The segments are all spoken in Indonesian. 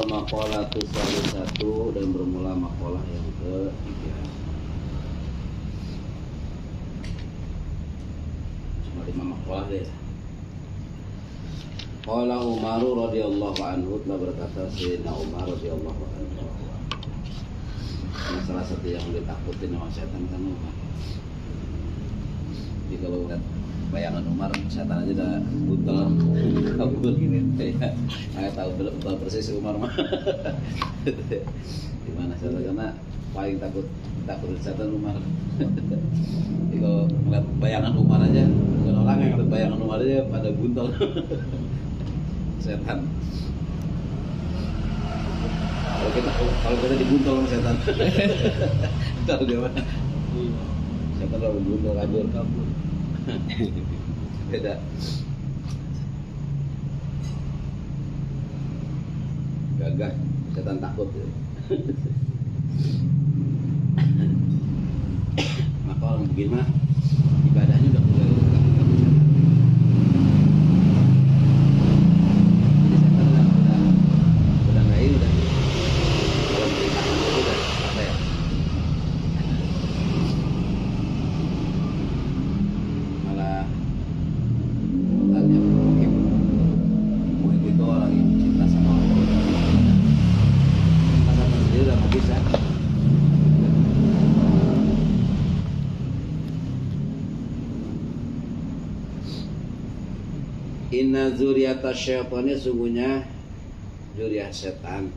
wal maqalatu satu dan bermula maqalah yang ketiga. Cuma 5 maqalah deh. Qala Umar radhiyallahu anhu, telah berkata Sayyidina Umar radhiyallahu anhu, salah satu yang ditakutin sama setan kan Umar. Jadi kalau lihat bayangan Umar, setan aja udah buntel kabur gini. Saya tahu persis Umar mah. Gimana setan, karena paling takut setan Umar. Jadi kalau ngeliat bayangan Umar aja, bukan orang yang ngeliat bayangan Umar aja pada buntel. Setan. Kalau kita dibuntel sama setan. Tahu dia mana? Setan kalau buntel kabur. Beda. Gagah, setan takut ya. Maka orang begini mah ibadahnya udah mulai gak setan. Jadi setan udah nggak ini, udah kalau perintahkan itu udah apa ya? Malah tanya Muhib itu orang yang cinta sama Allah. Cinta sama sendiri udah nggak bisa. Inna zuriyata syaitani, sungguhnya zuriyah setan.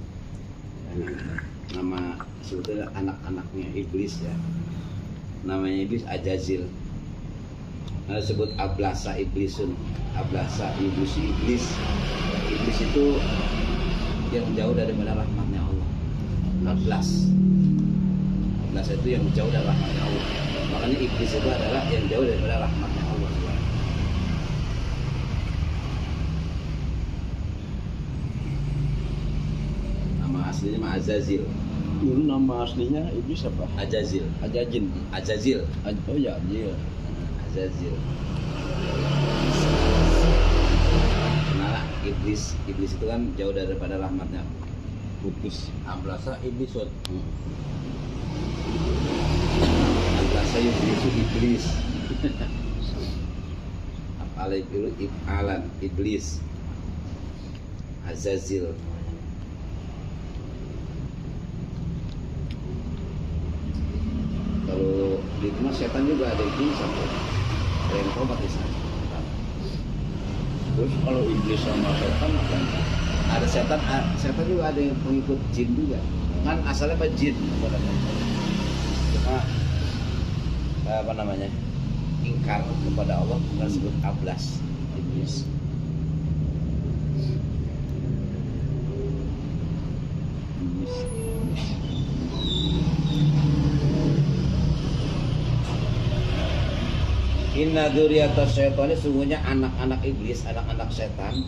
Nama sebetulnya anak-anaknya iblis ya. Namanya iblis Ajazil. Nah, disebut ablasa iblisun. Ablasa iblis. Iblis itu yang jauh daripada rahmatnya Allah. Ablas itu yang jauh dari rahmatnya Allah. Makanya iblis itu adalah yang jauh daripada rahmatnya Allah. Nama aslinya mah Azazil. Dulu nama aslinya iblis apa? Ajazil. Oh ya, iya. Azazil. Kenal iblis itu kan jauh daripada rahmatnya. Putus. Ablasa iblisun. Ablasa iblis. Apalai dulu ibalan iblis. Azazil. Kalau di rumah setan juga ada iblis sampai ada yang tobat di sana. Terus kalau iblis sama setan apa? Ada setan juga ada yang pengikut jin juga. Kan asalnya apa jin? Cuma apa namanya? Ingkar kepada Allah, kita sebut ablas iblis. Inna dzurriyyata syaitani, sungguhnya anak-anak iblis, anak-anak setan.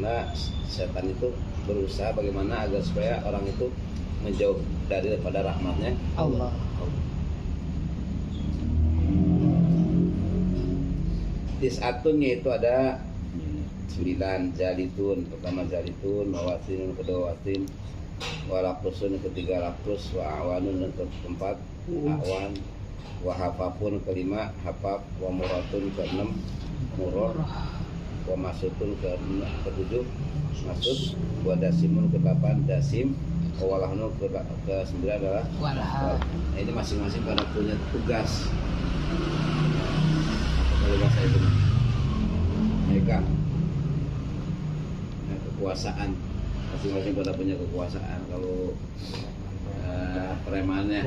Nah, setan itu berusaha bagaimana agar supaya orang itu menjauh daripada rahmatnya Allah. Tis'atunnya itu ada 9, jalitun, pertama jalitun, wawasin, kedua wasin, walakrusun, ketiga lakrus, wa awanun, yang keempat awan, wa hafafun, kelima hafaf, wa muratun, keenam murah, wa masutun, ketujuh masut, wa dasimun, ke-8 dasim, wa walahnun, ke-9 adalah walhal. Nah, ini masing-masing pada punya tugas. Kalau bahasa itu mereka kekuasaan, masing-masing pada punya kekuasaan. Kalau premannya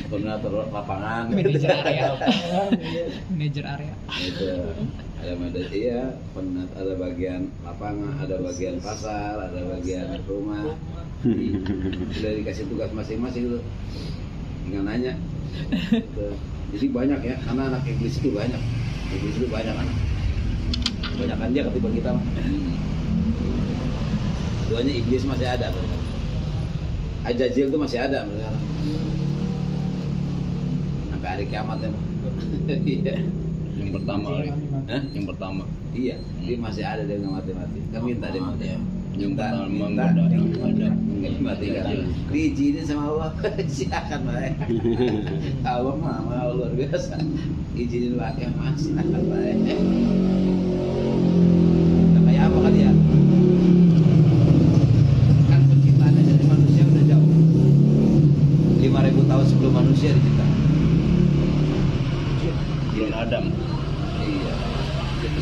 koordinator lapangan, manajer area itu ada iya, ada bagian lapangan, ada bagian pasar, ada bagian rumah. Sudah dikasih tugas masing-masing itu, tinggal nanya gitu. Jadi banyak ya, karena anak iblis itu banyak anak, kebanyakan dia ketimbang kita mah. Duanya iblis masih ada, Ajazil itu masih ada sekarang sampai hari kiamat ya. Yang pertama, Hah? yang pertama. Iya, dia masih ada dia nggak mati-mati. Kan minta dia mati. Yang pertama minta ada. nggak dimatikan. Diizinin sama Allah, silakan baik. Allah mah luar biasa. Izinin pakai mas, silakan baik. Nah, kayak apa kan ya? Kan penciptaannya dari manusia udah jauh. 5.000 tahun sebelum manusia diciptakan. Jin Adam. Iya.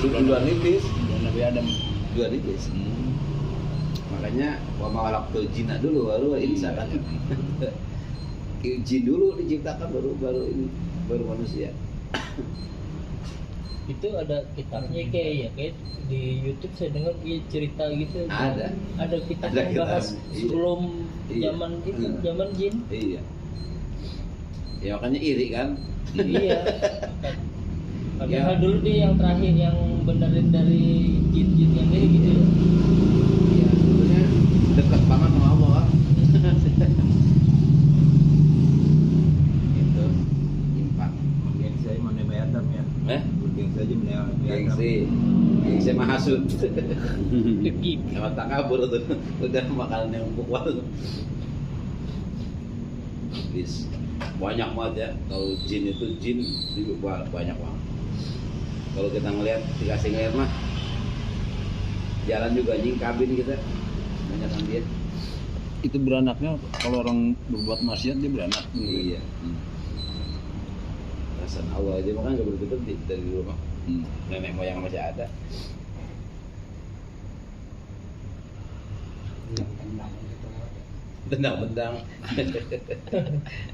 Duluan iblis. Dan Nabi Adam. Duluan iblis. Makanya wa ma khalaqtul jinna dulu baru insa kan. Jin dulu diciptakan baru ini baru manusia. Itu ada kitabnya kayak di YouTube saya dengar dia cerita gitu. Ada kitab Ada yang kitab, bahas iya. sebelum Iya. zaman gitu, Hmm. zaman jin. Iya. Ya makanya iri kan. Iya. Padahal Ya. dulu dia yang terakhir yang benerin dari jin-jin yang kayak gitu ya. Iya, sebetulnya dekat banget sama Allah. Itu impak. Gengsi saya mana Nabi Adam ya. Gengsi aja mana Nabi Adam. Gengsi mahasud. Degib. Sama takabur tuh. Udah makanan yang empuk banget. Iblis. Banyak banget ya. Kalau jin itu banyak banget. Kalau kita ngelihat dikasih ngeliat mah jalan juga anjing kabin kita banyak kan dia. Itu beranaknya kalau orang berbuat maksiat dia beranak. Iya. Perasaan Allah aja makanya nggak berhenti dari dulu mah. Nenek moyang masih ada. Bendang-bendang.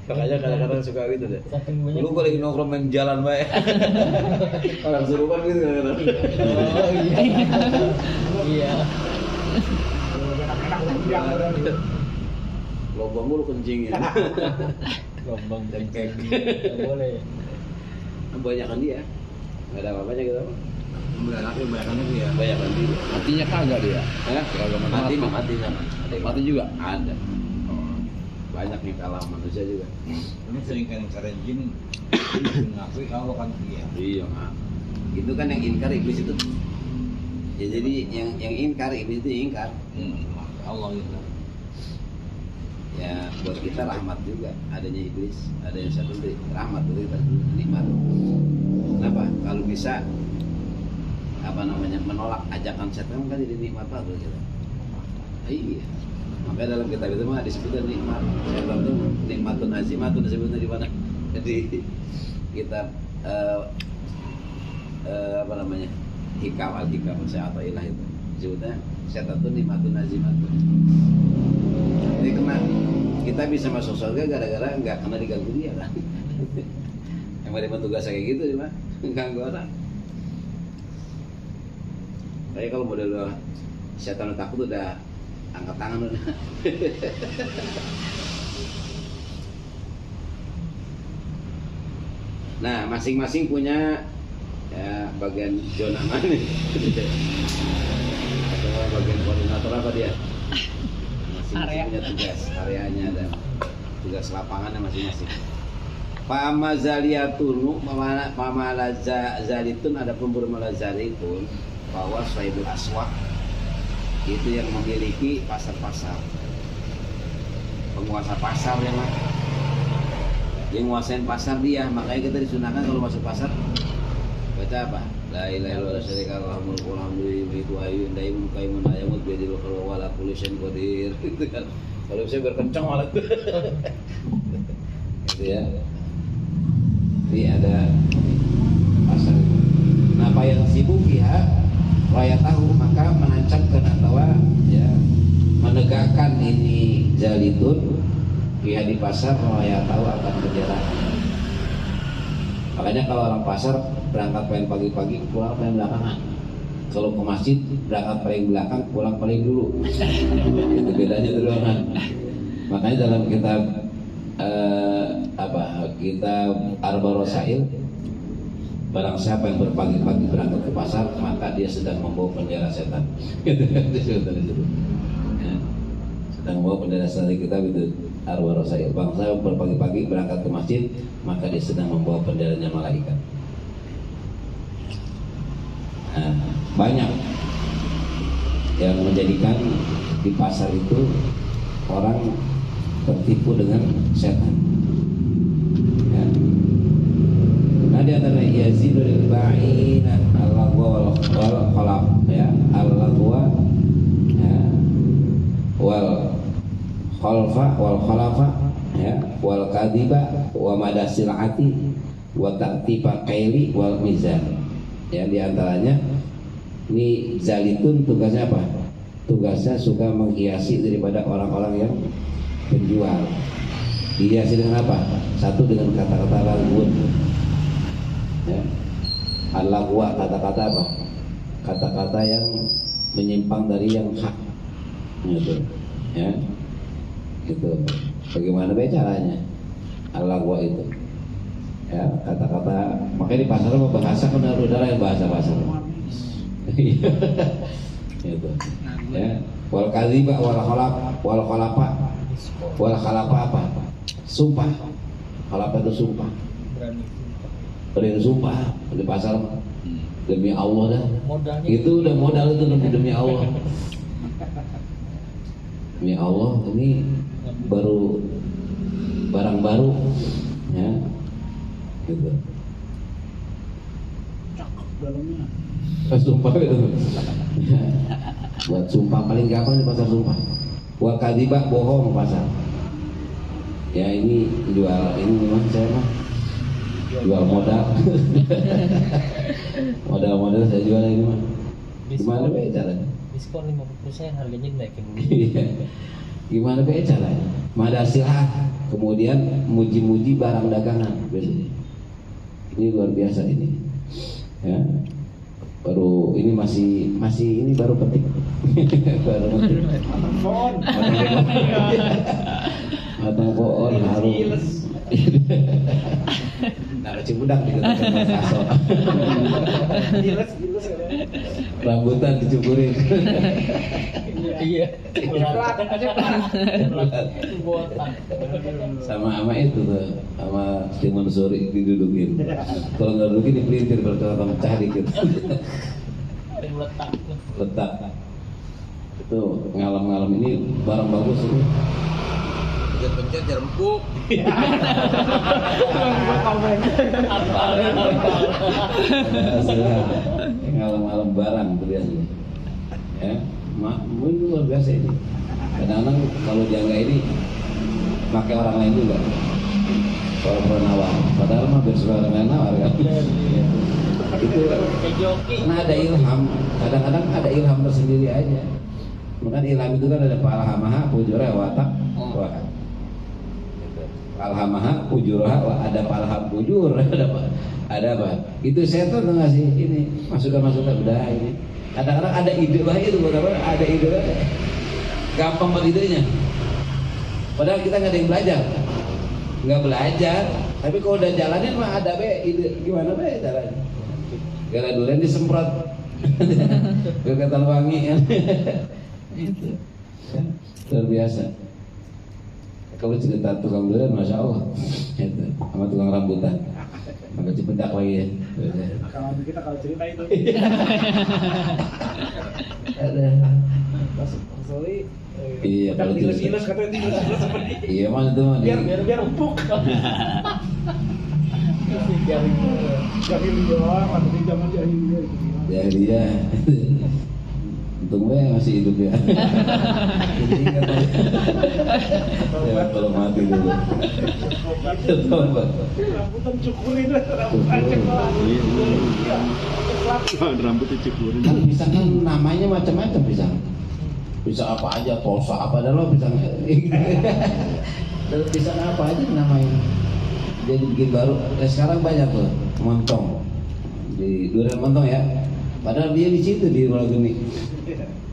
Makanya kadang-kadang suka gitu deh. Saking banyak. Lu boleh nongkrong main jalan baik. Orang serupan gitu kadang-kadang. Oh iya. Iya. Lobang mulu kencing ya. Lobang dan Cengkeh. Nggak boleh. Banyakan dia. Nggak ada apa-apanya gitu. Beranaknya banyakannya dia. Banyakan dia. Matinya kagak dia. Hah? Beragama Mati mah mati sama. Mati juga. Ada. Banyak yang kalah manusia juga. Ini sering kan karen jin ngakui kalau kan dia. Iya nggak. Itu kan yang ingkar iblis itu. Ya jadi yang ingkar iblis itu ingkar. Allah gitu. Ya buat kita rahmat juga adanya iblis, ada yang satu itu rahmat buat kita nikmat. Kenapa? Kalau bisa apa namanya menolak ajakan setan kan jadi nikmat banget buat kita. Iya. Makanya dalam kitab itu mah disebutkan nikmat. Setan itu nikmatun azimatun disebutnya di mana? Jadi kitab apa namanya? Hikam al-hikam atau ilah itu. Disebutnya setan itu nikmatun azimatun. Jadi kena kita bisa masuk surga gara-gara nggak kena diganggu dia kan. Yang menerima tugas kayak gitu cuma ganggu orang. Tapi kalau model setan takut udah angkat tangan udah. Nah, masing-masing punya ya bagian zona mana nih? Atau bagian koordinator apa dia? Masing-masing punya tugas areanya dan tugas lapangannya masing-masing. Pama zaliyatun, pama zalitun ada pemburu zalitun bahwa sahibul aswaq itu yang memiliki pasar-pasar, penguasa pasar ya mah, yang nguasain pasar dia, makanya kita disunahkan kalau masuk pasar baca apa? La ilaha illallah syarikalah mulku alhamdulillah wa hayyu daimun qaimun la yamut bi yadil khalqa wa la kulli syai'in qadir. Itu kan. Kalau bisa berkencang malah itu. Gitu ya. Jadi ada pasar itu. Nah, yang sibuk ya raya tahu maka menancapkan atau ya menegakkan ini zalitun pihak di pasar raya tahu akan bendera. Makanya kalau orang pasar berangkat paling pagi-pagi pulang paling belakangan. Kalau ke masjid berangkat paling belakang pulang paling dulu. Itu bedanya itu doang kan. Makanya dalam kitab kitab Arba'ur Rasail, barang siapa yang berpagi-pagi berangkat ke pasar maka dia sedang membawa bendera setan. Gitu kan disebutkan itu. Ya. Sedang membawa bendera setan di kitab itu Arba'ur Rasail. Barang siapa berpagi-pagi berangkat ke masjid maka dia sedang membawa benderanya malaikat. Nah, banyak yang menjadikan di pasar itu orang tertipu dengan setan. Ya. Nah di antara yazidul ba'ina al-lagwa wal khalaf ya, al-lagwa ya, wal khalfa wal khalafa ya, wal kadiba wa madasilati wa ta'tifa qaili wal mizan. Ya di antaranya ini Zalitun tugasnya apa? Tugasnya suka menghiasi daripada orang-orang yang penjual. Dihiasi dengan apa? Satu dengan kata-kata lagun. Ya. Al-lagwa, kata-kata apa? Kata-kata yang menyimpang dari yang hak. Gitu. Ya. Gitu. Bagaimana caranya? Al-lagwa itu. Ya, kata-kata, makanya di pasar mau bahasa kan harus ada yang bahasa-bahasa. Gitu. Ya. Wal kadhiba wal khalafa wal khalafa apa? Sumpah. Khalafa itu sumpah. Berani sumpah di pasar demi Allah dah. Modalnya Itu udah modal itu demi Allah. Demi Allah ini baru barang baru ya. Gitu. Cakep dalamnya. Sumpah itu. Buat sumpah paling gampang di pasar sumpah. Wal kadhiba bohong pasar. Ya ini jual ini memang saya mah jual modal. Modal saya jual ini mah. Gimana be caranya? diskon 50% harganya dinaikin dulu. Gimana be caranya? Madasilah kemudian muji-muji barang dagangan biasanya. Ini luar biasa ini. Ya. Baru ini masih ini baru petik. Baru petik. Matang pohon harus. Nah, Cibudak di kaso. Giles. Rambutan dicukurin. Iya. Sama itu tuh, sama Timun Suri didudukin. Kalau nggak dudukin dipelintir berkata pecah dikit. Letak. Itu ngalam-ngalam ini barang bagus itu. Pencet jar empuk. Ngalam-ngalam barang itu biasanya. Ya, mungkin luar biasa ini. Kadang-kadang kalau dia nggak ini pakai orang lain juga. Kalau pernah nawar, padahal mah biar suka orang lain nawar kan. Itu karena ada ilham. Kadang-kadang ada ilham tersendiri aja. Maka ilham itu kan ada palhamaha, pujura, watak, wah. Palhamaha, pujura, ada palham pujur, ada apa? Itu setan tuh ngasih ini masukan-masukan udah ini. Kadang-kadang ada ide lah itu buat apa? Ada ide lah. Gampang banget idenya. Padahal kita nggak ada yang belajar, nggak belajar. Tapi kalau udah jalanin mah ada be ide gimana be caranya? Gara durian disemprot, kata wangi ya. Itu luar biasa. Kalau cerita tukang durian, masya Allah, itu sama tukang rambutan, agak Cipedak lagi ya. Kalau kita kalau cerita itu. Ada. Sorry. Iya, kalau diles katanya diles seperti. Iya mana tuh mah. Biar empuk. Jahiliyah, waktu di zaman jahiliyah itu. Jahiliyah. Untung gue masih hidup ya. Jadi ingat ya kalau mati dulu. Rambutan cukurin, rambutan cukurin. Rambut dicukurin. Kan pisang kan namanya macam-macam pisang. Pisang apa aja, tosa apa dah lo pisang. Terus pisang apa aja namanya. Jadi bikin baru. Sekarang banyak tuh montong di durian montong ya. Padahal dia di situ di Rogeni.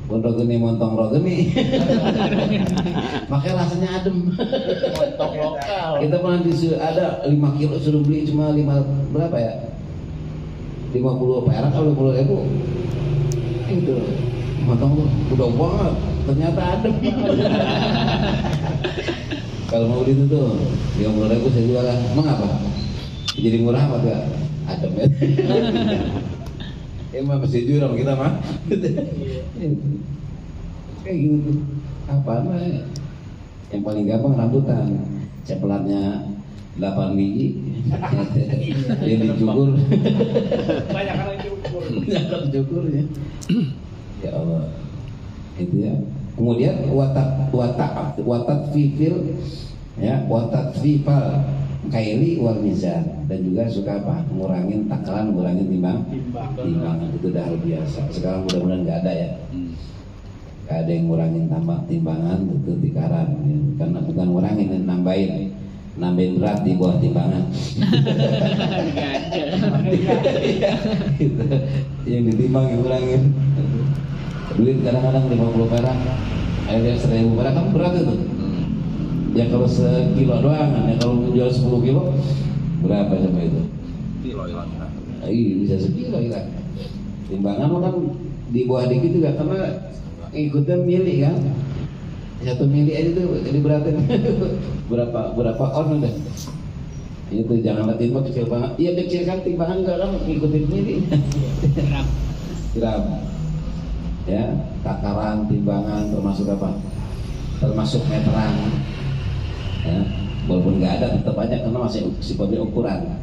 Rogeni montong Rogeni. Makanya rasanya adem. Montong lokal. Kita pernah ada 5 kilo suruh beli cuma 5 berapa ya? 50 perak atau 20 ribu. Itu montong tuh udah banget. Ternyata adem. Kalau mau beli itu tuh 50 ribu saya jual. Emang apa? Jadi murah apa tuh? Adem ya. Emang masih jurang kita mah. Iya. Kayak gitu. Apa mah? Yang paling gampang rambutan. Ceplatnya 8 biji. Yang dicukur. Banyak orang cukur. Jangan cukur ya. Ya Allah. Itu ya. Kemudian watat fifil ya, watat fifal kaili wal mizan, dan juga suka apa? Ngurangin takaran, ngurangin timbangan. Itu udah hal biasa. Sekarang mudah-mudahan nggak ada ya. Nggak ada yang ngurangin timbangan itu tikaran ya. Karena bukan ngurangin, nambahin berat di bawah timbangan. Gitu. Yang ditimbang ngurangin. Duit kadang-kadang 50 perak, akhirnya 1000 perak kan berat itu. Ya kalau sekilo doang, ya kalau menjual 10 kilo berapa sama itu? Kilo hilang. Iya bisa sekilo hilang. Timbangan kan di bawah dikit juga karena ikutan mili kan. 1 mili aja tuh jadi beratin berapa on udah. Itu jangan timbang kecil banget. Iya kecil kan timbangan enggak kan ngikutin mili. Gram. Ya, takaran, timbangan termasuk apa? Termasuk meteran. Ya, walaupun nggak ada tetap aja karena masih sifatnya ukuran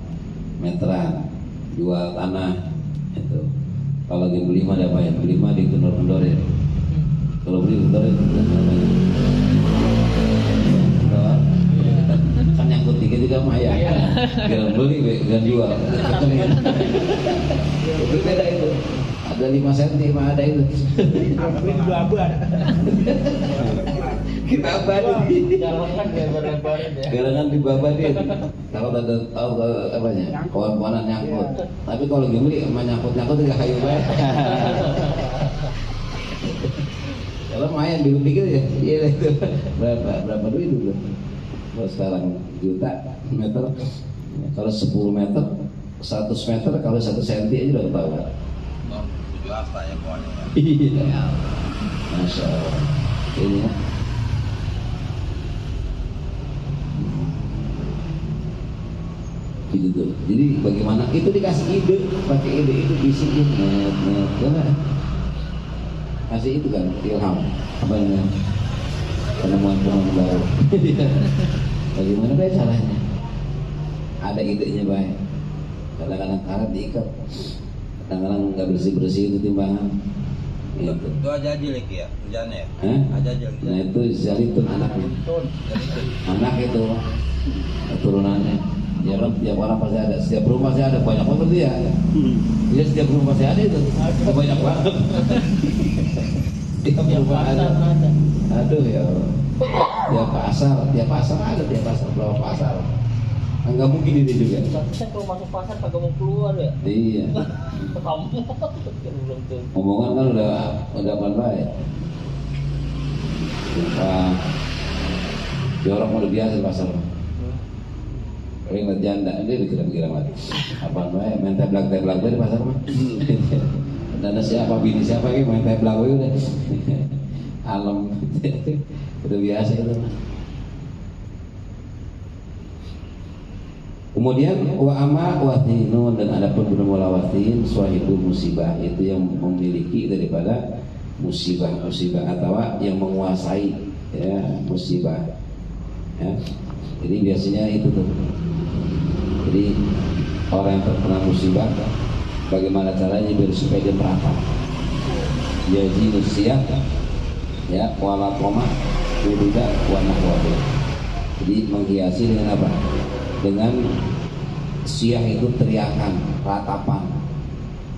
meteran. Jual tanah itu. Kalau lagi beli mah ada apa ya? Beli mah dikendor-kendorin. Kalau beli kendorin namanya. Kan nyangkut dikit juga mah ya. Jangan beli, jangan jual. Itu beda itu. Ada 5 cm mah ada itu. Ambil abu ada. Kita abadi. Garangan ya bareng-bareng ya. Garangan dibabadin. Kalau ada tahu apanya? Kawan-kawanan nyangkut. Tapi kalau gini mah nyangkut juga kayu banget. Kalau main dikit ya. Iya itu. Berapa duit itu? Kalau sekarang juta meter. Kalau 10 meter 100 meter kalau 1 cm aja udah ketahuan. 7 asta ya pokoknya. Iya. Masya Allah. Ini ya. Gitu tuh. Jadi bagaimana itu dikasih ide, pakai ide itu bisikin kasih itu kan ilham apa namanya penemuan baru. Bagaimana baik caranya? Ada idenya baik. Kadang-kadang karet diikat, kadang-kadang nggak bersih itu timbangan. Gitu. Itu aja lagi ya kerjanya ya. Aja. Nah itu Zalitun anaknya. Anak itu keturunannya. Ya kan tiap orang pasti ada, setiap rumah pasti ada, banyak banget ya. Ya setiap rumah pasti ada itu. Banyak banget. Tiap rumah ada. Aduh ya. Tiap pasar ada, berapa pasar. Enggak mungkin ini juga. Tapi saya kalau masuk pasar kagak mau keluar ya. Iya. Kamu belum tuh. Omongan kan udah pandai. Jorok udah biasa di pasar. Kalau ingat janda, dia dikira-kira mati. Apaan baik, main teblak di pasar mah. Dan siapa, bini siapa yang main teblak udah. Alam, udah biasa itu mah. Kemudian wa ama watinun, dan adapun bermula watin swahibul musibah, itu yang memiliki daripada musibah atau yang menguasai ya musibah. Ya. Jadi biasanya itu tuh. Jadi orang yang terkena musibah, bagaimana caranya biar supaya dia merata? Jadi nusiat, ya, wala koma, wududa, wanah wadu. Jadi menghiasi dengan apa? Dengan siah itu teriakan, ratapan,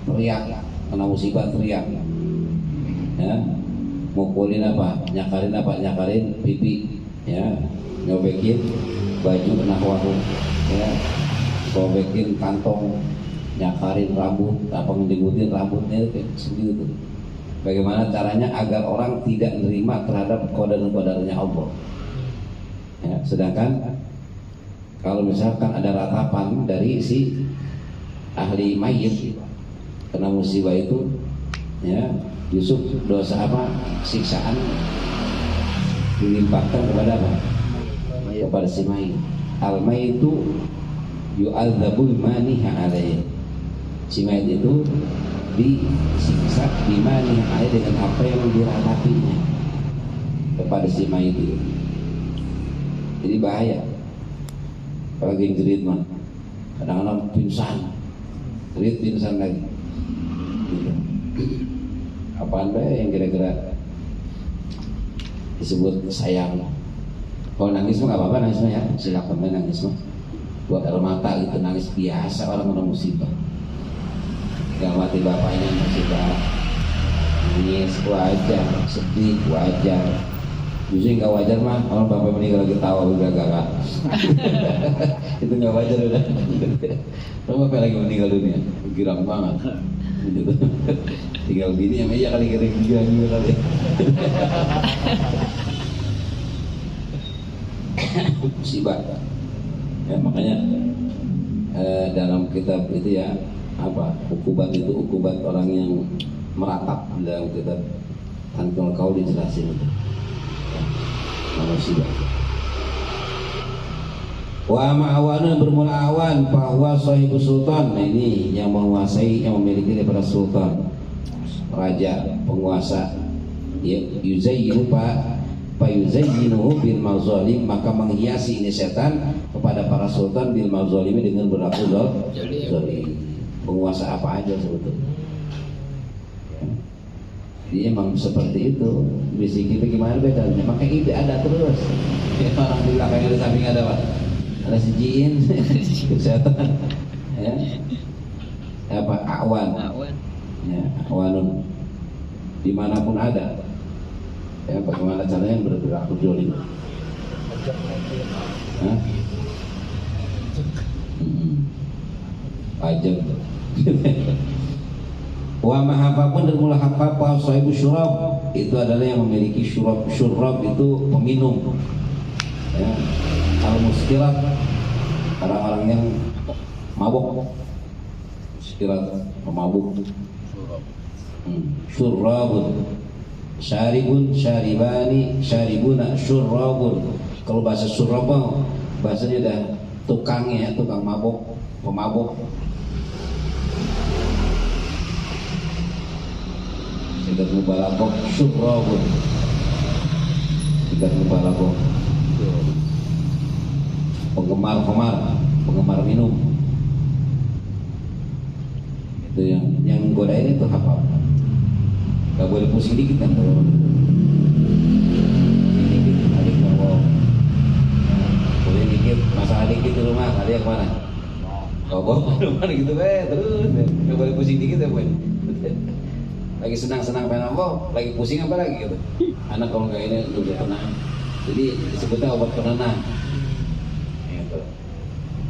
teriak, kena musibah teriak. Ya, mukulin apa? Nyakarin pipi, ya, nyobekin baju nahwahu, ya. Sobekin kantong, nyakarin rambut, apa ngedibutin rambutnya kayak segitu tuh. Bagaimana caranya agar orang tidak menerima terhadap qadar-qadarnya Allah. Ya, sedangkan kalau misalkan ada ratapan dari si ahli mayit kena musibah itu, ya, Yusuf dosa apa? Siksaan dilimpahkan kepada apa? Kepada si mayit. Al-mayit itu yu'adzabul maniha alaih. Si mayit itu disiksa dimani ayat dengan apa yang diratapinya kepada si mayit itu. Jadi bahaya. Apalagi yang jerit mah, kadang-kadang pingsan, jerit pingsan lagi. Gitu. Apaan be yang kira-kira disebut sayang? Kalau nangis mah nggak apa-apa, nangis mah ya silakan be nangis mah. Buat air mata gitu, nangis biasa orang kena musibah. Gak mati bapaknya musibah, nangis wajar, sedih wajar. Justru nggak wajar mah kalau bapak meninggal lagi tawa udah gak itu nggak wajar udah. Kalau bapak lagi meninggal dunia girang banget gitu. Tinggal gini ya meja kali girang juga kali. Musibah ya, makanya dalam kitab itu ya apa ukubat itu ukubat orang yang meratap dalam kitab Tanqul Qaul dijelasin itu. Musibah. Wa ma'awana bermula awan bahwa sahibu sultan. Nah ini yang menguasai, yang memiliki daripada sultan, raja, penguasa. Ya, yuzayyinu fa yuzayyinu bil mazalim, maka menghiasi ini setan kepada para sultan bil mazalimi dengan berlaku zalim. Penguasa apa aja sebetulnya. Dia emang seperti itu. Bisik itu gimana bedanya? Makanya ide ada terus. Ya, orang di belakang ada samping ada apa? Ada si jin, kesehatan. Ya. Apa? Awan. Ya, awanun. Dimanapun ada. Ya, bagaimana caranya berlaku zalim? Hah? Pajak. Wa mahapapun dan mula hapapa sahibu syurab itu adalah yang memiliki syurab. Syurab itu peminum ya. Al-muskirat orang-orang yang mabuk. Muskirat pemabuk. Syurabun syaribun syaribani syaribuna syurabun. Kalau bahasa syurab bahasanya udah tukangnya, tukang mabuk, pemabuk. Tidak mubalaghoh syurabun. Tidak mubalaghoh penggemar minum. Itu yang godain itu apa? Gak boleh pusing dikit kan kalau dikit adik mau boleh dikit masalah dikit di rumah ada yang mana? Kau rumah gitu terus gak boleh pusing dikit ya boy. Lagi senang-senang pengen apa, lagi pusing apa lagi gitu. Anak kalau nggak ini udah tenang, jadi disebutnya obat penenang. Gitu.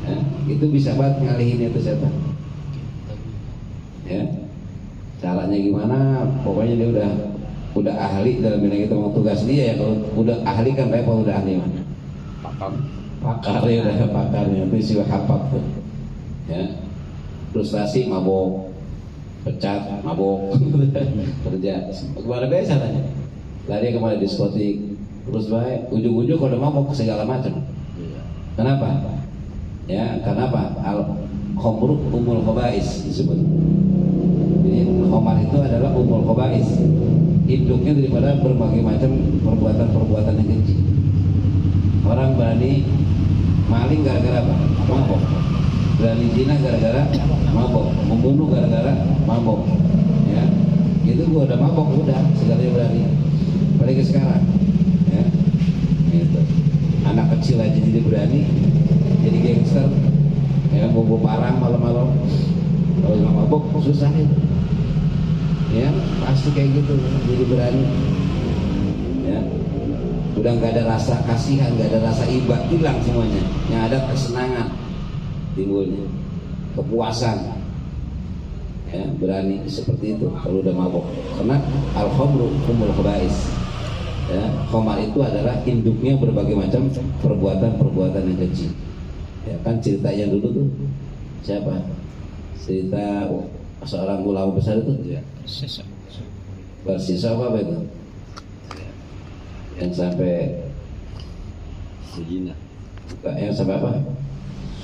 Ya, itu bisa banget ngalihin itu setan. Ya, caranya gimana? Pokoknya dia udah ahli dalam bidang itu, mau tugas dia ya. Kalau udah ahli kan repot, udah ahli mana? Pakar ya, udah pakarnya itu si hafab tuh. Ya, frustasi mabok. Pecat, mabok, kerja. Kemana biasa caranya? Lari kemana diskotik, terus baik. Ujung-ujung kalau udah mabok segala macam. Kenapa? Ya, karena apa? Al-khamru umul khaba'is disebut. Jadi khamar itu adalah umul khaba'is. Induknya daripada berbagai macam perbuatan-perbuatan yang keji. Orang berani maling gara-gara apa? Mabok. Berani zina gara-gara mabok, membunuh gara-gara mabok. Ya, itu gua udah mabok udah segalanya berani. Apalagi sekarang, ya, gitu. Anak kecil aja jadi berani, jadi gangster, ya bobo parang malam-malam. Kalau nggak mabok susah itu. Ya, pasti kayak gitu, jadi berani. Ya, udah nggak ada rasa kasihan, nggak ada rasa iba, hilang semuanya. Yang ada kesenangan. Timbulnya kepuasan, ya, berani seperti itu kalau udah mabok. Karena al-khamru umul khaba'is, ya, khamar itu adalah induknya berbagai macam perbuatan-perbuatan yang keji. Ya kan cerita yang dulu tuh siapa? Cerita seorang ulama besar itu ya. Bersisa apa itu? Yang sampai Sejina. yang sampai apa?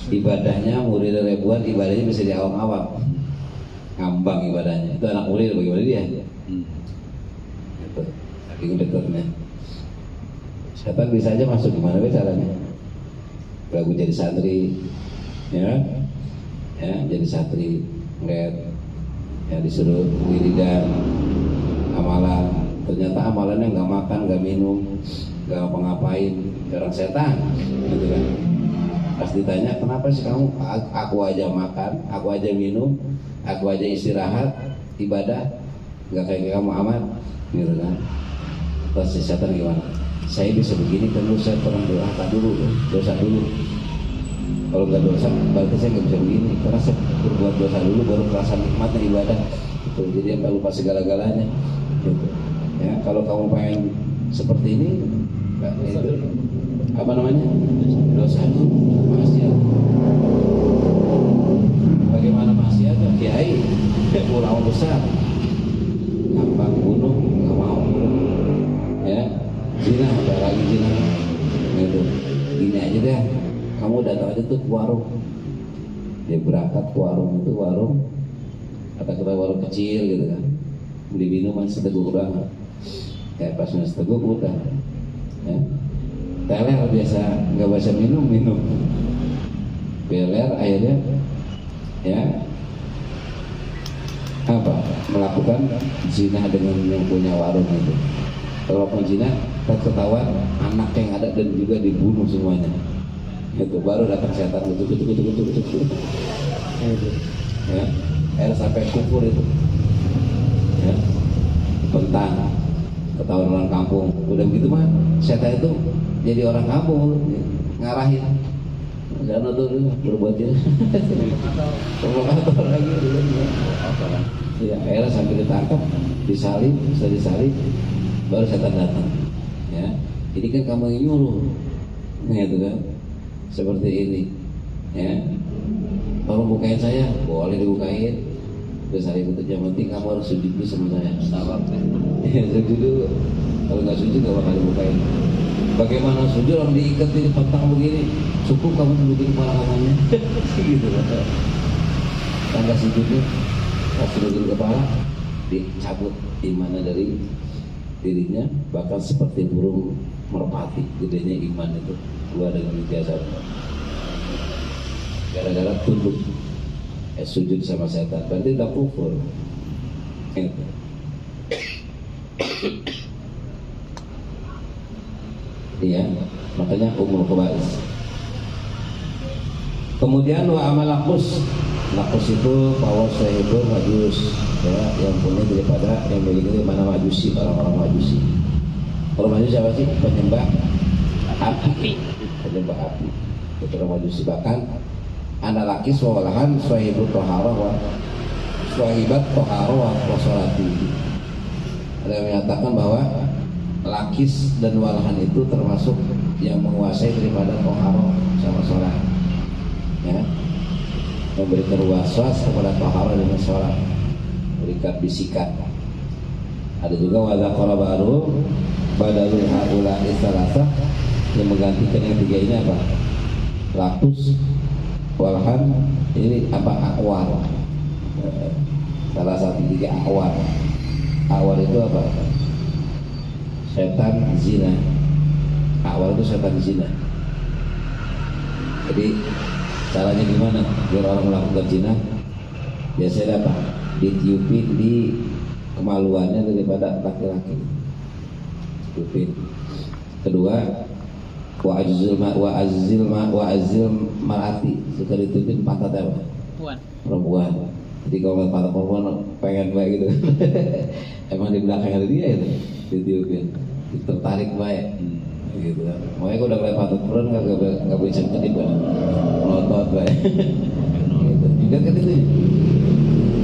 Ibadahnya murid ribuan, ibadahnya bisa di awam-awam. ngambang ibadahnya. Itu anak murid bagaimana dia? Hmm. Itu saking dekatnya. Setan bisa aja masuk gimana caranya? Lagu jadi santri, ya jadi santri, ngeliat, ya disuruh wiridan, amalan. Ternyata amalannya nggak makan, nggak minum, nggak ngapa-ngapain, orang setan, gitu kan? Pas ditanya kenapa sih kamu? Aku aja makan, aku aja minum, aku aja istirahat, ibadah, nggak kayak kamu amat, gitu kan? Terus si setan gimana? Saya bisa begini kan dulu saya pernah doakan dulu, dosa dulu. Kalau nggak dosa, berarti saya nggak bisa begini. Karena saya berbuat dosa dulu, baru merasa nikmatnya ibadah. Gitu. Jadi sampai lupa segala-galanya. Gitu. Ya, kalau kamu pengen seperti ini, itu apa namanya? Dosa dulu, maksiat. Bagaimana maksiat? Kiai, ulama besar, gampang bunuh, nggak mau bunuh. Ya. Zina, ada lagi zina, gitu. Gini aja deh, kamu datang aja tuh ke warung. Dia berangkat ke warung itu kata-kata warung kecil gitu kan. Beli minuman seteguk kurang, kayak pas seteguk udah. Ya. Teler biasa nggak bisa minum. Beler akhirnya, ya apa? Melakukan zina dengan yang punya warung itu. Kalau zina, ketahuan anak yang ada dan juga dibunuh semuanya. Itu baru datang setan gitu. Ya, air sampai kufur itu. Ya, bentang, ketahuan orang kampung. Udah begitu mah, setan itu jadi orang kampung ngarahin. Jangan tuh berbuat dia. Provokator lagi dulu. Ya, akhirnya sampai ditangkap, disalib, setelah disalib, baru setan datang. Ya, ini kan kamu yang nyuruh, gitu kan? Seperti ini, ya. Tolong bukain saya, boleh dibukain. Terus hari itu yang penting kamu harus sujud dulu sama saya. Sabar. Ya, sujud dulu. Kalau nggak sujud nggak bakal dibukain. Bagaimana sujud orang diikat di petang begini? Cukup kamu dudukin kepala kamunya, gitu kan? Tangga sujudnya, pas dudukin kepala, dicabut imannya dari dirinya, bahkan seperti burung merpati gedenya iman itu keluar dengan biasa gara-gara tunduk sujud sama setan, berarti udah kufur. Iya, makanya umur kebais. Kemudian wa amal lakus itu power sehibur majus, ya, yang punya daripada yang memiliki mana majusi, orang-orang majusi. Kalau majusi apa sih? Penyembah api. Penyembah api. Itu orang majusi. Bahkan anak laki swalahan swahibut toharoh wa swahibat toharoh wa sholati. Ada yang menyatakan bahwa lakis dan walahan itu termasuk yang menguasai daripada toharoh sama sholat. Ya, memberikan waswas kepada toharoh dengan sholat, berikan bisikan. Ada juga wadakora baru badalul haula istalasa yang menggantikan yang tiga ini apa? Lakus, walahan, ini apa? Akwar. Salah satu tiga akwar. Akwar itu apa? Setan zina. Akwar itu setan zina. Jadi caranya gimana biar orang melakukan zina? Biasanya apa? Ditiupin di kemaluannya daripada laki-laki. Tiupin. Kedua, wa azil marati, suka ditiupin pantat apa? Perempuan. Jadi kalau ngeliat pantat perempuan pengen baik gitu. Emang di belakang ada dia itu ditiupin, tertarik baik. Gitu kan. Makanya kalau udah ngeliat pantat perempuan nggak bisa kedip kan, melotot baik. Gitu. Juga kan itu.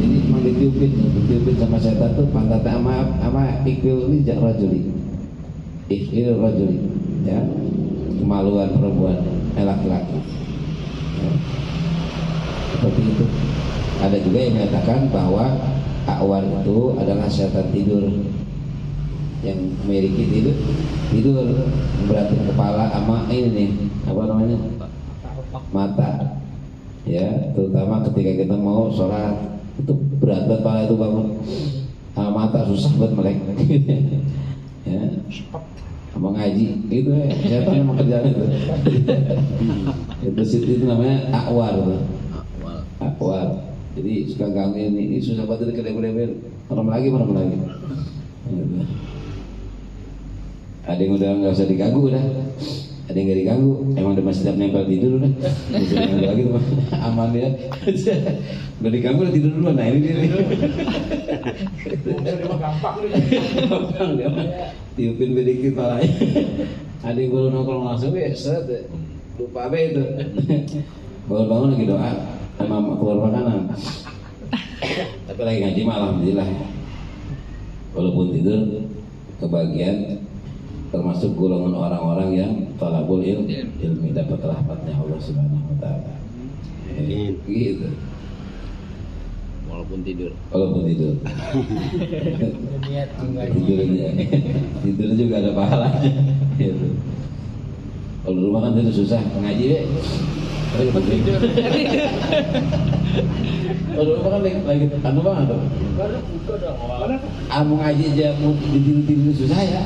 Jadi emang ditiupin sama setan tuh pantatnya sama ikhil rajuli, ya, kemaluan perempuan, laki-laki. Ya. Seperti itu. Ada juga yang menyatakan bahwa akwar itu adalah setan tidur yang memiliki tidur berarti kepala sama ini nih, apa namanya, mata, ya, terutama ketika kita mau sholat itu berat banget pala itu bangun. Mata susah buat melek. Ya. Sama ngaji gitu ya. Setan emang kerjaan itu. Itu situ itu namanya akwar tuh. Akwar. Jadi suka ganggu ini susah banget kedep-kedep. Merem lagi. Gitu. Ada yang udah nggak usah diganggu udah. Ada yang nggak diganggu, emang udah masih nempel tidur udah. Bisa diganggu lagi tuh, aman dia. Udah diganggu udah tidur duluan. Nah ini dia nih. Gampang Gampang dia mah. Tiupin bedikit palanya. Ada yang baru nongkrong langsung ya, set. Lupa apa itu. Bangun-bangun lagi doa sama keluar makanan. Tapi lagi ngaji malam, alhamdulillah. Walaupun tidur, kebagian termasuk golongan orang-orang yang talabul ilmi dapat rahmatnya Allah Subhanahu wa taala. Gitu. Walaupun tidur. niat Tidur juga ada pahalanya. Gitu. Kalau di rumah kan itu susah ngaji deh. Tidur. Kalau di rumah kan lagi anu banget tuh. baru buka dong. Mau ngaji aja mau tidur susah ya.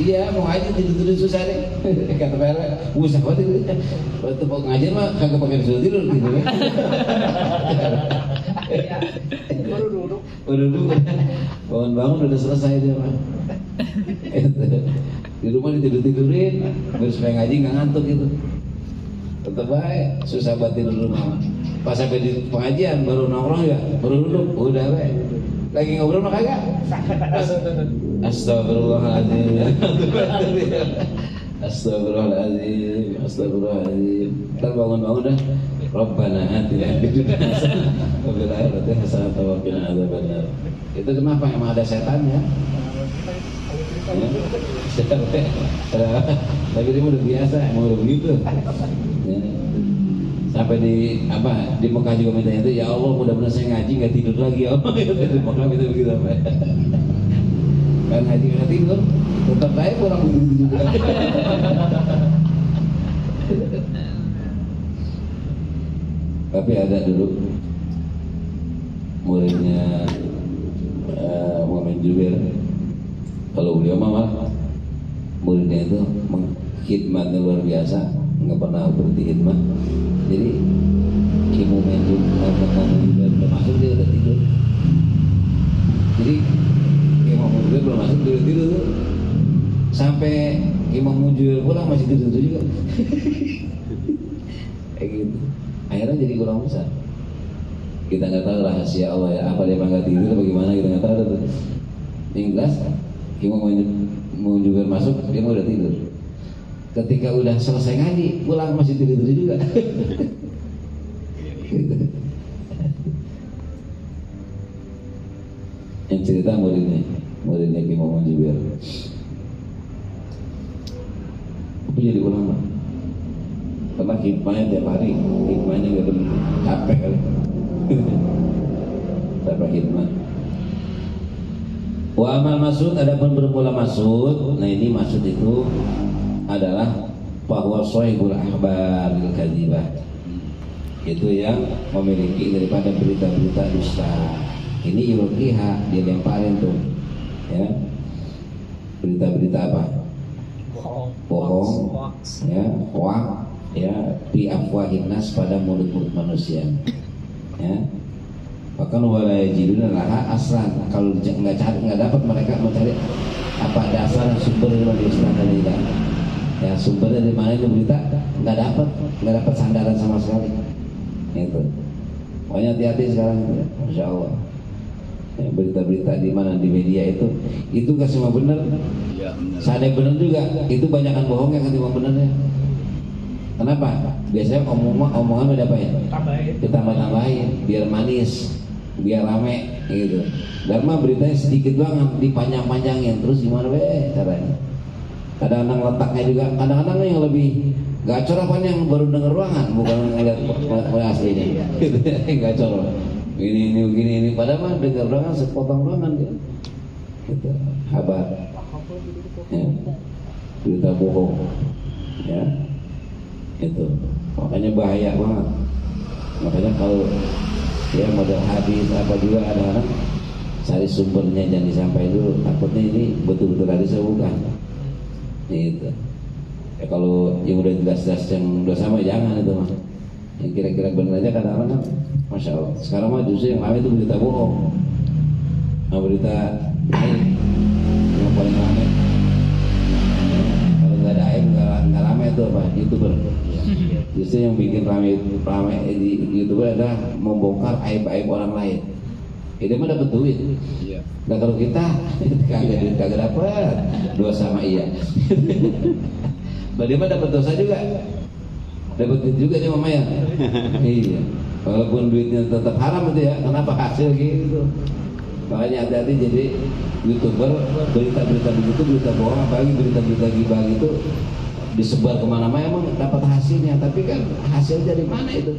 Iya mau ngaji tidur susah deh. Kata Pak RW, usah banget itu. Waktu mau ngaji mah kagak pakai disuruh tidur gitu ya. Baru duduk. Bangun-bangun udah selesai dia mah. Di rumah ditidur-tidurin, biar supaya ngaji nggak ngantuk gitu. Tetap baik, susah buat tidur rumah. Pas sampai di pengajian baru nongkrong ya, baru duduk, udah baik. Lagi ngobrol mah kagak. Astagfirullahaladzim. Astagfirullahaladzim. Ntar bangun-bangun dah. Rabbana atina fid dunya hasanah wa fil akhirati hasanah wa qina adzabannar. Itu kenapa emang ada setannya? Tapi dia udah biasa, emang udah begitu. Ya. Sampai di Mekah juga minta itu, ya Allah mudah-mudahan saya ngaji nggak tidur lagi ya Allah. Di Mekah itu begitu apa? Kan ngaji nggak tidur, tetap baik kurang begitu juga. Tapi ada dulu muridnya Muhammad Jubair. Kalau beliau mah muridnya itu khidmatnya luar biasa, nggak pernah berhenti khidmat. Jadi Imam Jubair belum masuk dia udah tidur. Jadi Imam Jubair belum masuk dia udah tidur tuh. Sampai Imam Jubair pulang masih tidur juga. Kayak gitu. Akhirnya jadi kurang besar. Kita nggak tahu rahasia Allah ya, apa dia nggak tidur atau bagaimana, kita nggak tahu tuh. Yang jelas Imam Jubair masuk dia udah tidur. Ketika udah selesai ngaji pulang masih tidur juga. Gitu. Yang cerita muridnya Imam Jubair. Tapi jadi ulama. Karena hikmahnya tiap hari, hikmahnya gak berhenti, capek kali. Dapat hikmah. Wa amal masud, adapun bermula masud. Nah ini masud itu adalah bahwa sohibul ahbaril kadzibah, itu yang memiliki daripada berita-berita dusta. Ini yulqiha, dia lemparin tuh, ya berita-berita apa? Bohong, ya, hoax. Ya, bi afwahin nas pada mulut-mulut manusia. Ya. Bahkan wala yajiduna laha aslan, kalau nggak dapat mereka mencari apa dasar sumber dari mana dia. Ya, sumber dari mana itu berita nggak dapat sandaran sama sekali. Itu. Pokoknya hati-hati sekarang itu, Masya Allah. Ya, berita-berita di mana di media itu nggak semua benar. Ya, benar. Seandainya benar juga, itu banyakan bohongnya ketimbang benarnya. Kenapa? Biasanya omongan udah apa ya? Ditambah-tambahin biar manis, biar rame gitu. Dharma beritanya sedikit banget, dipanjang-panjangin. Terus gimana be caranya? Kadang-kadang letaknya juga, kadang-kadang yang lebih gacor apa yang baru denger ruangan, bukan ngeliat aslinya. Gacor. Ini padahal mah denger ruangan sepotong ruangan gitu. Gitu. Kabar. Ya. Berita bohong. Ya. Itu makanya bahaya banget. Makanya kalau ya model hadis apa juga ada orang cari sumbernya jangan disampaikan dulu, takutnya ini betul-betul hadis atau bukan. Itu ya, kalau yang udah jelas-jelas yang udah sama jangan itu mah. Yang kira-kira benar aja kadang-kadang kan, masya Allah. Sekarang mah justru yang ramai itu berita bohong. Nah, berita ini yang paling ramai. Kalau nggak ada aib nggak ramai itu apa? YouTuber. Justru yang bikin ramai di YouTuber adalah membongkar aib-aib orang lain. Dia mah dapat duit. Iya. Nah kalau kita kagak duit kagak dapat, dosa sama iya. Dia mah dapat dosa juga, dapat duit juga dia mama ya. Iya. Walaupun duitnya tetap haram itu ya, kenapa hasil gitu? Makanya hati-hati jadi YouTuber, berita-berita begitu, berita bohong, apalagi berita-berita gibah gitu disebar kemana-mana emang dapat hasilnya, tapi kan hasil dari mana itu?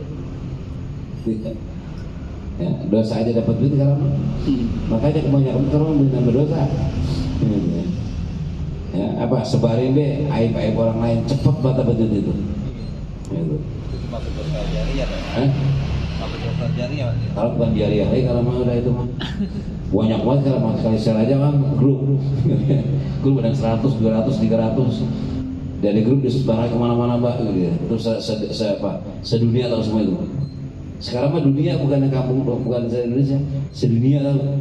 Ya, dosa aja dapat duit sekarang. Makanya kebanyakan orang berdosa. Ya, apa sebarin deh aib-aib orang lain, cepat bata betul itu. Itu masuk dosa jariah kan? Masuk dosa jariah. Kalau bukan jariah, kalau mau udah itu mah banyak banget kalau sekali share aja kan grup ada 100, 200, 300 dari grup disebar kemana-mana mbak gitu ya. Itu sedunia tahu semua itu. Sekarang mah dunia bukan kampung, bukan se-Indonesia, sedunia tahu.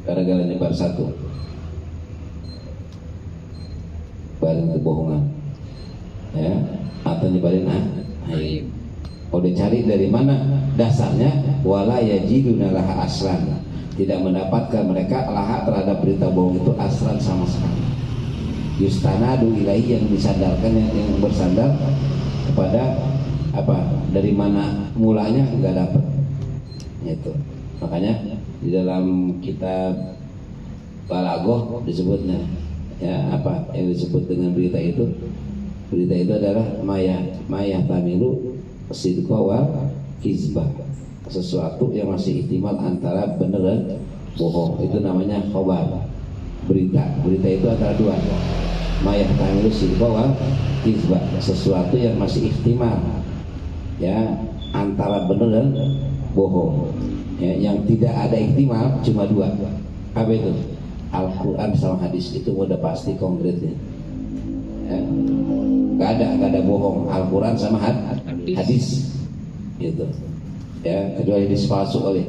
Gara-gara nyebar satu, barin kebohongan, ya, atau nyebarin aib. Kalau dicari dari mana dasarnya, wala yajiduna laha aslan, tidak mendapatkan mereka laha terhadap berita bohong itu aslan sama sekali. Yustanadu ilahi, yang disandarkan, yang bersandar kepada apa, dari mana mulanya nggak dapat itu. Makanya di dalam kitab Balagoh disebutnya ya apa yang disebut dengan berita itu adalah maya tamilu sidqa wa kizbah, sesuatu yang masih ihtimal antara benar dan bohong, itu namanya khabar. Berita itu antara dua, maya tamilu sidqa wa kizbah, sesuatu yang masih ihtimal ya antara benar dan bohong ya, yang tidak ada ihtimal cuma dua. Apa itu? Al-Quran sama hadis, itu udah pasti konkretnya ya. Gak ada bohong, Al-Quran sama hadis gitu ya, kecuali dispalsu oleh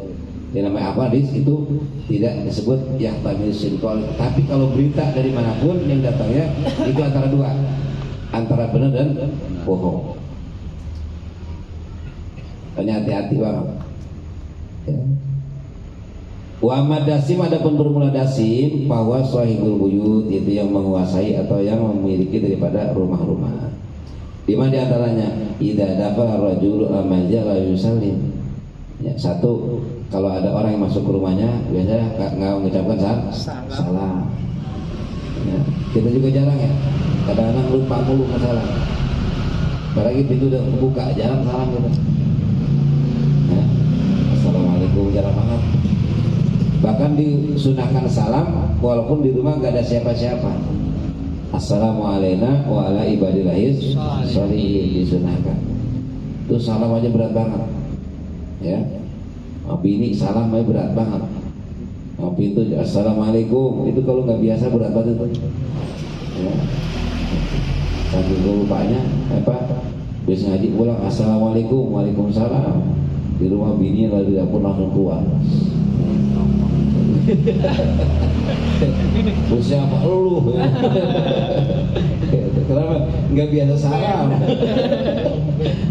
yang namanya apa hadis itu tidak disebut yang tamil sinqol. Tapi kalau berita dari manapun yang datangnya itu antara dua, antara benar dan bohong. Hanya hati-hati banget ya. Wa madasim, adapun bermula dasim bahwa sahibul buyut itu yang menguasai atau yang memiliki daripada rumah-rumah. Di mana diantaranya idza dafa rajulu amaja la yusallim ya, satu, kalau ada orang yang masuk ke rumahnya biasanya nggak mengucapkan salam ya. Kita juga jarang ya, kadang-kadang lupa mulu masalah, apalagi pintu udah terbuka jarang salam gitu ya. Assalamualaikum jarang banget. Bahkan disunahkan salam walaupun di rumah nggak ada siapa-siapa. Assalamualaikum wa ala ibadillahis sholihin disunahkan. Itu salam aja berat banget ya. Bini salam aja berat banget. Pintu assalamualaikum itu kalau nggak biasa berat banget itu ya. Sambil lupanya apa bisa ngaji pulang assalamualaikum, waalaikumsalam, di rumah bini lalu di dapur langsung keluar. Terus siapa lu? Kenapa nggak biasa salam?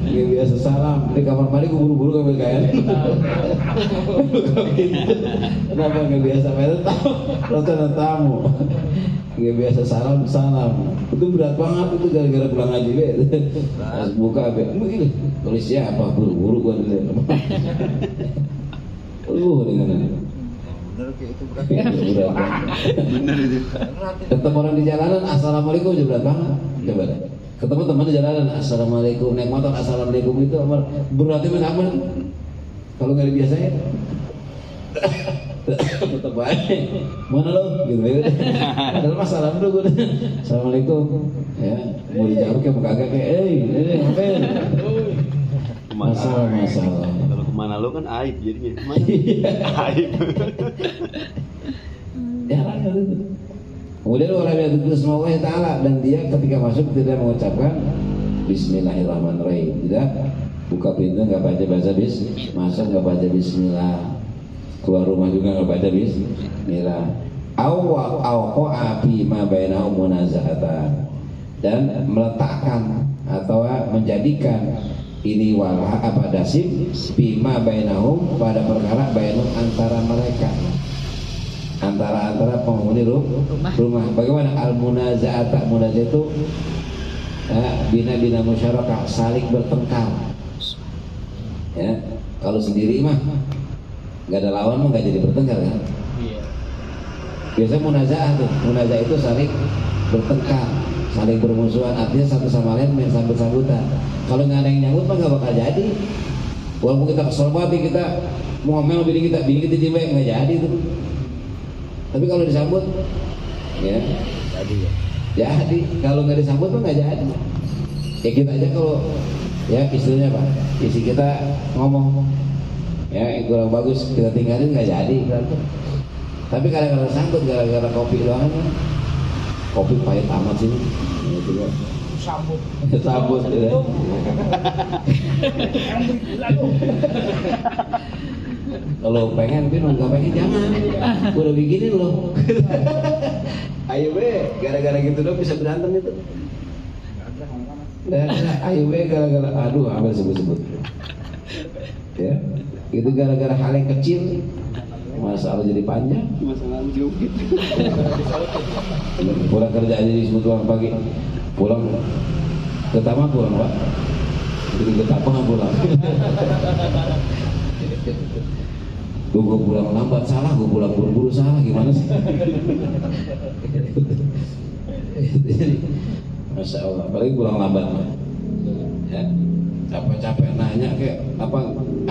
Nggak biasa salam. Di kamar mandi gue buru-buru ngambil kain. Kenapa nggak biasa? Rata tamu. Nggak biasa salam. Itu berat banget itu gara-gara pulang ngaji be. Buka be. Begini. Tulis siapa? Buru-buru gue dilihat. Dengan Bener kayak itu berarti. Bener itu. Ketemu orang di jalanan assalamualaikum juga berat banget. Coba deh. Ketemu teman di jalanan assalamualaikum, naik motor assalamualaikum, itu berarti aman. Kalau nggak biasanya tetap baik. Mana lo? Gitu ya. Padahal mas salam dulu gue. Assalamualaikum. Ya, mau dijawab kayak kagak kayak, ngapain? Masalah. mana lo kan aib jadinya. Mana aib. Jarang kan itu. Kemudian orang yang itu semoga Ta'ala dan dia ketika masuk tidak mengucapkan Bismillahirrahmanirrahim, tidak buka pintu nggak baca masuk nggak baca Bismillah, keluar rumah juga nggak baca Bismillah. Awwa api ma bainahum munaza'atan, dan meletakkan atau menjadikan ini walah apa dasib bima bainahum pada perkara bainahum antara mereka, antara penghuni rumah. Bagaimana al-munaza'at? Munaza'at itu bina musyarakah, saling bertengkar. Ya, kalau sendiri mah nggak ada lawan mah nggak jadi bertengkar kan? Iya. Biasanya munaza'ah itu saling bertengkar, saling bermusuhan, artinya satu sama lain main sambut-sambutan. Kalau nggak ada yang nyambut mah nggak bakal jadi. Walaupun kita kesel banget, kita mau ngomel bini kita tiba nggak jadi tuh. Tapi kalau disambut, ya jadi. Kalau nggak disambut mah nggak jadi. Ya kita aja kalau ya istrinya apa, istri kita ngomong, ya yang kurang bagus kita tinggalin nggak jadi berantem. Tapi kadang-kadang sambut gara-gara kopi doang, kopi pahit amat sih, gitu kan. Sambut ya. Kalau pengen minum, nggak pengen jangan. Udah bikinin loh. Ayo be, gara-gara gitu dong bisa berantem itu. Ayo be, gara-gara aduh apa sebut-sebut. Ya, itu gara-gara hal yang kecil. Masalah jadi panjang. Masalah juga. Pulang kerja aja disebut orang pagi. Pulang ke taman pulang pak. Jadi ke taman pulang. Gue pulang lambat salah, gue pulang buru-buru salah, gimana sih? Jadi, Masya Allah, apalagi pulang lambat ya, capek-capek nanya kayak apa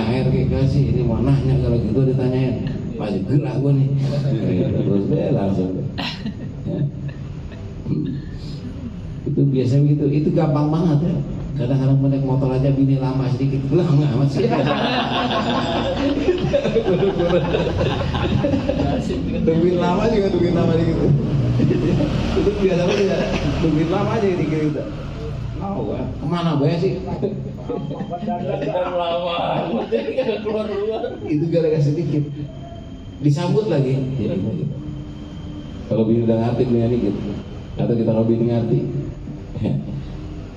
air kayak kasih, ini mau nanya kalau gitu ditanyain, masih gerak gue nih, terus deh langsung ya. Itu biasa begitu, itu gampang banget ya. Kadang-kadang naik motor aja bini lama sedikit, lama amat sih. Tungguin lama juga dikit. Itu biasa aja, tungguin lama aja dikit gitu. Oh, kemana gue sih? Lama, keluar. Itu gara-gara sedikit. Disambut lagi. Jadi, kalau bini udah ngerti bini gitu, atau kita kalau bini ngerti.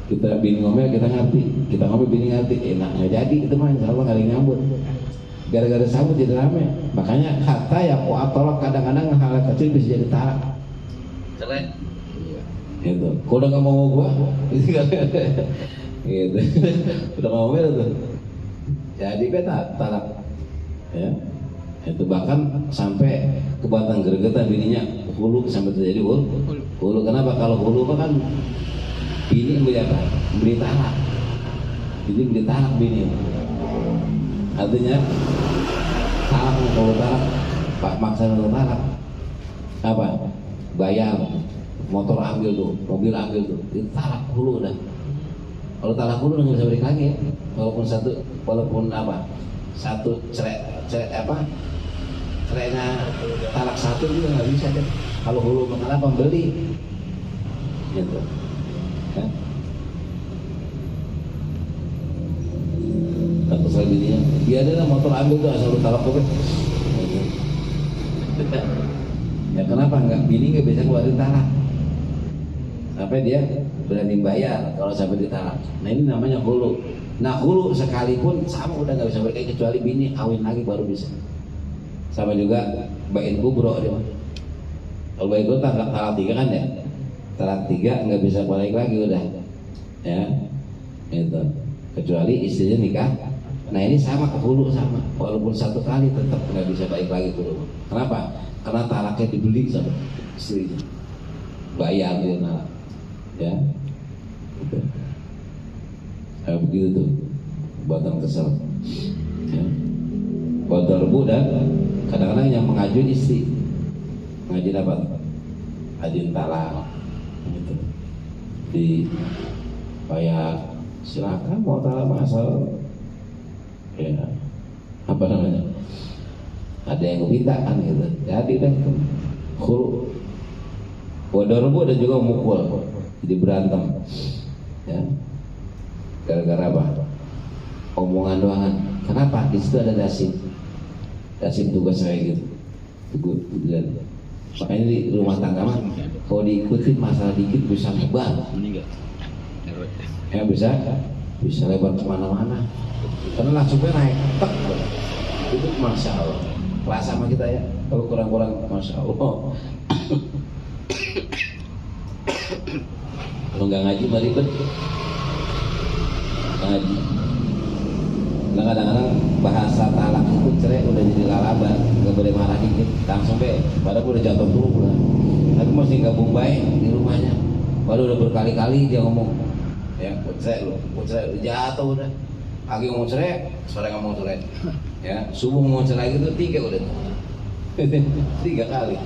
Kita bini ngomel kita ngerti, kita ngomel bini ngerti, enak nggak jadi itu mah insya Allah kali nyambut. Gara-gara sambut jadi rame, makanya kata ya tolak kadang-kadang hal kecil bisa jadi tarak. Cerai. Gitu. Kalau udah nggak mau gua, gitu. Udah nggak mau tuh. Jadi beta tarak. Ya. Itu bahkan sampai ke batang gregetan bininya hulu sampai terjadi hulu. Kenapa? Kalau hulu kan bini beli apa? Beli talak. Jadi beli talak bini. Artinya talak kalau talak, pak maksa untuk talak apa? Bayar, motor ambil tuh, mobil ambil tuh, itu talak hulu dah. Kalau talak hulu nggak bisa balik lagi ya. Walaupun apa? Satu cerai apa? Cerainya talak satu juga nggak bisa deh. Kalau hulu mengenal pembeli, gitu. Kata saya bininya, dia ada motor ambil tuh asal lu talak kopi. Ya kenapa nggak? Bini nggak bisa keluarin talak sampai dia berani bayar kalau sampai ditalak. Nah ini namanya hulu. Nah hulu sekalipun sama udah nggak bisa balik kecuali bini kawin lagi baru bisa. Sama juga bain kubro dia. Kalau bain kubro talak 3 kan ya. Talak 3 nggak bisa balik lagi udah. Ya, itu. Kecuali istrinya nikah. Nah ini sama ke hulu sama, walaupun satu kali tetap nggak bisa balik lagi ke hulu. Kenapa? Karena talaknya dibeli sama istrinya, bayar dia talak, ya. Gitu. Nah, begitu tuh, buatan kesel. Ya. Buatan rebu dan kadang-kadang yang mengajuin istri, ngajuin apa? Ngajuin talak, gitu. Di kayak silakan mau talak masal. Ya, apa namanya, ada yang minta kan gitu, jadi deh khulu. Wadorbu ada juga mukul, jadi berantem, ya. Gara-gara apa? Omongan doangan. Kenapa? Di situ ada dasim tugas saya gitu. Tugas. Makanya di rumah tangga mah kalau diikutin masalah dikit bisa nyebar. Meninggal. Ya bisa lebar kemana-mana. Karena langsungnya naik, tek. Itu masya Allah. Kelas sama kita ya. Kalau kurang-kurang masya Allah. Kalau nggak ngaji mah ribet. Ngaji. Nah, kadang-kadang bahasa talak itu cerai udah jadi lalaban, nggak boleh marah dikit, langsung be. Padahal udah jatuh dulu lah. Tapi masih gabung baik di rumahnya. Padahal udah berkali-kali dia ngomong, ya cerai jatuh udah. Pagi ngomong cerai, sore ngomong cerai. Ya, subuh ngomong cerai gitu 3 udah. 3 kali.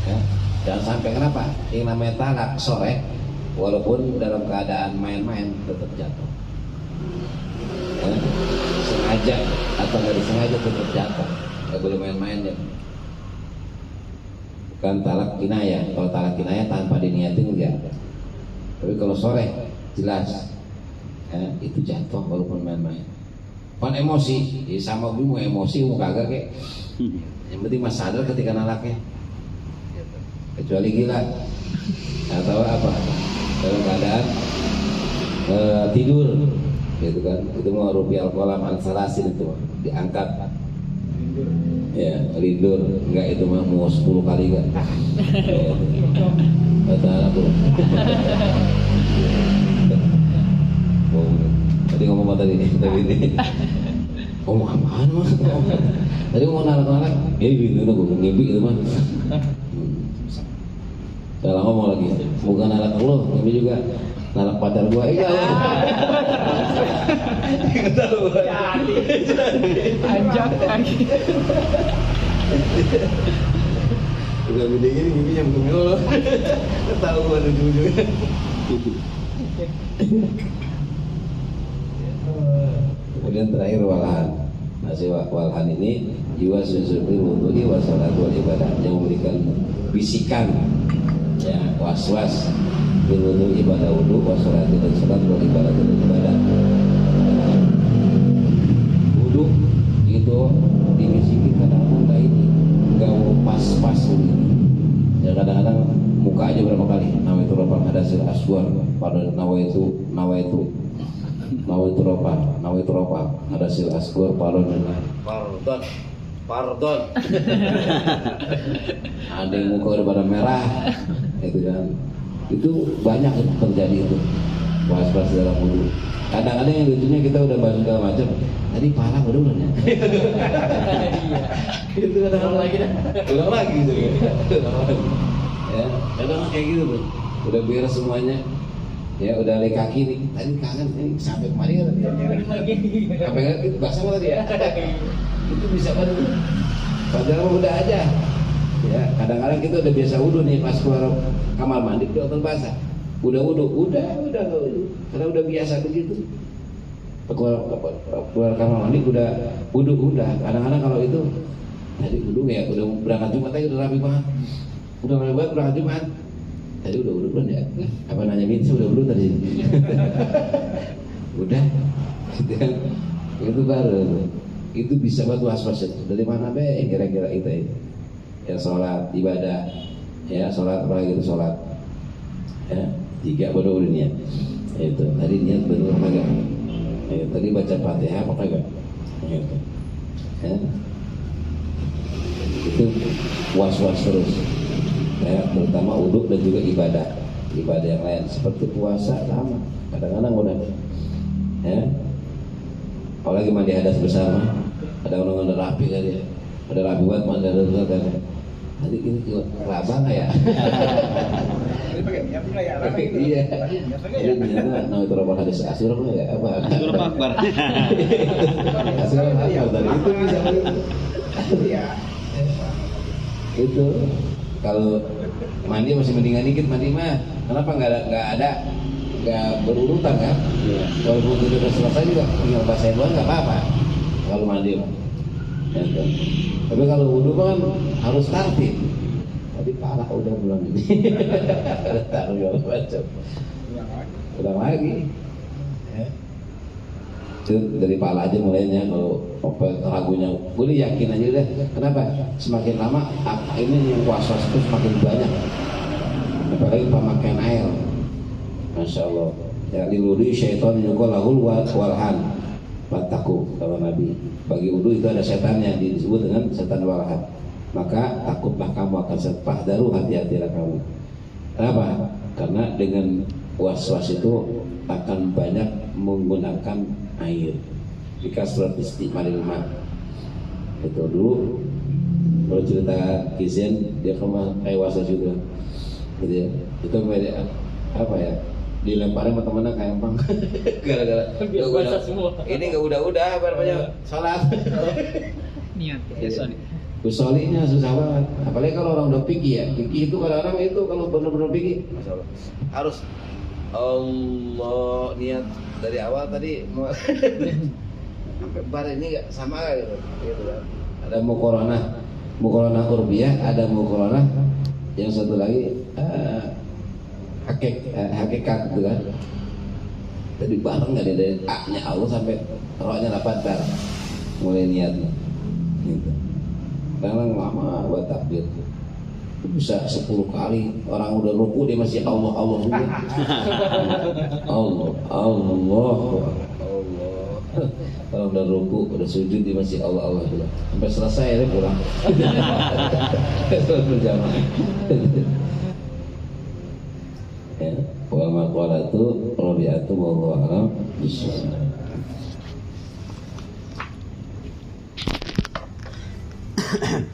Ya, jangan sampai kenapa? Yang namanya talak sore, walaupun dalam keadaan main-main tetap jatuh. Ya, sengaja atau nggak disengaja tetap jatuh, nggak boleh main-main ya. Bukan talak kinayah. Kalau talak kinayah tanpa diniatin enggak. Tapi kalau sore jelas, ya, itu jatuh walaupun main-main. Pan emosi, ya sama gue mau emosi mau kagak kek. Yang penting mas sadar ketika nalaknya. Kecuali gila atau apa dalam keadaan tidur. Gitu kan, itu mau rupiah kolam al-salasin itu diangkat, ya lindur, enggak itu mah mau 10 kali kan, kata aku, tadi ngomong apa tadi ini, ngomong apaan mas, tadi ngomong nalak-nalak, gitu gue ngimpi itu mah, salah ngomong lagi, bukan nalak lo, ngimpi juga. Nalak pacar gua, iya ya. Nggak tahu. Anjak lagi. Udah gede gini mimpinya bukan lo. Tahu gua ada ujung-ujungnya. Kemudian terakhir walhan. Nasi walhan ini jiwa sunsuri wudu'i wa salatu wal ibadah, yang memberikan bisikan, ya was-was. Wudu ibadah wudu, wassalat dan salat, wal ibadah dan ibadah. Wudu itu dimisikin kadang-kadang nggak ini, nggak pas ini. Ya kadang-kadang muka aja berapa kali. Nawaitu ropa hadasil aswar, pada nawaitu ropa hadasil aswar, pardon. Ada yang muka udah pada merah, itu kan. Itu banyak terjadi itu was-was dalam wudu. Kadang-kadang yang lucunya kita udah bahas segala macam, tadi parah udah ya. Itu kadang-kadang ulang lagi gitu ya. Ya, kadang kayak gitu bro. Udah beres semuanya, ya udah lek kaki nih. Tadi kangen nih sampai kemari kan? Sampai kan itu basah tadi ya. Itu bisa kan? Padahal udah aja. Ya, kadang-kadang kita udah biasa wudu nih pas keluar kamar mandi udah basah. Udah enggak wudu. Karena udah biasa begitu. Keluar kamar mandi udah wudu udah. Kadang-kadang kalau itu tadi wudu ya udah berangkat Jumat aja udah rapi banget. Udah rapi banget berangkat Jumat. Tadi udah wudu belum ya? Apa nanya Minsi udah wudu tadi? Udah. Gitu kan. Itu baru. Itu bisa buat was-was itu. Dari mana be kira-kira itu? Ya sholat ibadah, ya sholat apa gitu sholat, ya 3 baru udah niat, itu tadi niat benar kagak, ya, tadi baca Fatihah apa kagak, gitu. Ya. Itu was-was terus, ya terutama uduk dan juga ibadah yang lain seperti puasa sama, kadang-kadang udah, ya apalagi mandi hadas bersama, ada orang rapi kan ya, ada rapi banget mandi hadas bersama kan. Nanti ini kelabang nggak ya? Ini pakai minyak juga ya? Iya. Jadi ternyata nah itu roba hadis asyur apa ya? Apa? Asyur akbar. Asyur akbar tadi itu bisa Iya. Itu kalau mandi masih mendingan dikit mandi mah. Kenapa nggak berurutan kan? Walaupun udah selesai juga tinggal basahin doang nggak apa-apa. kalau mandi mah. Ya, kan. Tapi kalau wudhu kan harus tertib. Tadi parah udah belum ini. Taruh yang macam. Udah lagi. Ya. Itu dari pala aja mulainya kalau ragunya. Boleh yakin aja deh. Kenapa? Semakin lama ini yang was-was itu semakin banyak. Apalagi pemakaian air. Masya Allah. Ya liludi syaitan yuqal lahul walhan. Fataku kalau Nabi. Bagi wudu itu ada setan yang disebut dengan setan walhan. Maka takutlah kamu akan sepah daru, hati-hatilah kamu. Kenapa? Karena dengan was-was itu akan banyak menggunakan air. Jika surat istiqmalil ma. Itu dulu kalau cerita Kisen dia kemana kayak was-was juga. Gitu ya. Itu apa ya? Dilemparin sama temennya kayak empang. Gara-gara Basah semua. Ini nggak udah apa namanya sholat. Niat. Usolinya susah banget. Apalagi kalau orang udah pikir ya. Pikir itu kadang-kadang itu kalau benar-benar pikir. Masya Allah. Harus Allah niat dari awal tadi mau sampai bar ini nggak sama gitu. Gitu kan. Ada mukorona urbiah, ada mukorona yang satu lagi hakikat gitu kan. Jadi bareng nggak dari A-nya Allah sampai rohnya 8 bar mulai niatnya. Gitu. Kadang lama buat takbir itu bisa 10 kali orang udah ruku dia masih Allah juga. Allah. Kalau udah ruku udah sujud dia masih Allah juga. Sampai selesai dia pulang. Berjamaah. Ya, wal maqalatu rabi'atu wallahu a'lam bishawab.